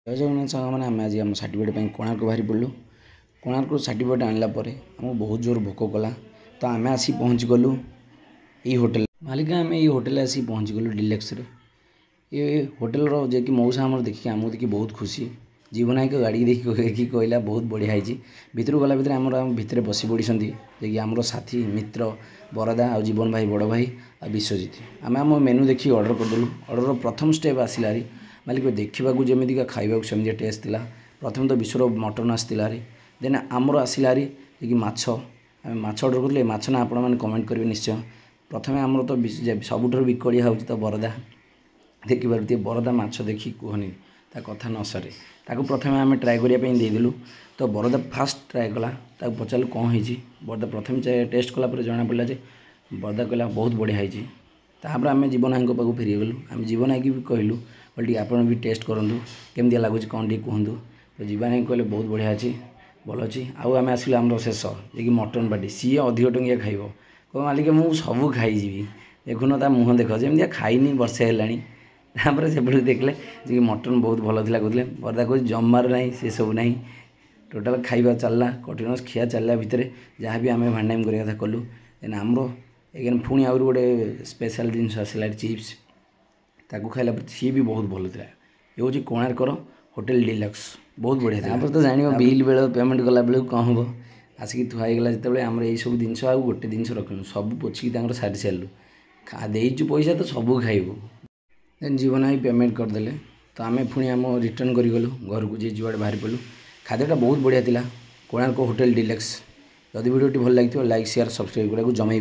जय जगन्नाथ साग मैंने आम आज आम सर्टिफिकेट कोणार्क बाहरी पड़ू कोणार्क सर्टिफिकेट आनला आमको बहुत जोर भोक कला तो आम आसी पहुँची गलु ये होटेल मालिक आम ये होटेल आसी पहुँची गलु डिलेक्स ये होटेल जे कि मौसा आम देखिए आमको देखिए बहुत खुशी जीवन नायक गाड़ी देखिए कहला बहुत बढ़िया है भितर गला भितर आम भितर बसी पड़ी जे आम साथी मित्र बरदा आ जीवन भाई बड़ भाई आ विश्वजित आम आम मेनू देखिए ऑर्डर करदेलु ऑर्डर प्रथम स्टेप आसला मालिक देखा जमीक खावा सेमती टेस्ट था प्रथम तो विश्वर मटन आसाला देन आमर आसला कि माछ ऑर्डर करें माछ ना आपण मैंने कमेंट करेंगे निश्चय प्रथम आमर तो सबुठ विकलिया हो तो बरदा देखिए बरदा माछ देखी कहनी ता कथा न सरे ताको प्रथम आम ट्राए करदेलु तो बरदा फास्ट ट्राए कला पचारू कौन हो बरदा प्रथम टेस्ट कलापर जना पड़ा बरदा कहला बहुत बढ़िया है तापर आम जीवन नायक पाक फेरीगलु आम जीवन नायक भी कहलु बोल आप भी टेस्ट करूँ केमती लगुच कौन टी कहतु तो जीवन नायक कहले बहुत बढ़िया अच्छी भल अच्छी आउ आम आसलु आम शेष जी मटन पार्टी सी अधिक टंकिया खाइब कह मालिक मुझे सबू खाईजी देखुन ता मुँह देख जमी खाईनी वर्षे है से देखले जी मटन बहुत भल था कहते बरदा कह जमार ना से सब ना टोटाल खाଇବା चलला कंटिन्यूअस खिया चलला भितर जहाँ भी आम भांडाइम करने कथा कलु देन आमर एगेन पुणी आउरी गोटे स्पेशल जिनस आसला चिप्स ताकू खाइला सी भी बहुत भल था ये हूँ कोणार्कर होटेल डिलक्स बहुत बढ़िया था तो जान बिल बेल पेमेंट कला बेलू कौन हम आसिक थुआईगला जिते आम यही सब जिन आ गोटे जिन रखलु सब पोछिक सारी सारू देचु पैसा तो सबू खाइबू देन जीवन ही पेमेंट करदे तो आम पुणी आम रिटर्न करगलु घर को जी जुआड़े बाहरी पड़ू खाद्यटा बहुत बढ़िया था कोणार्क होटेल डिलक्स जदि वीडियो भल लगी लाइक शेयर सब्सक्राइब करा जमाइबू।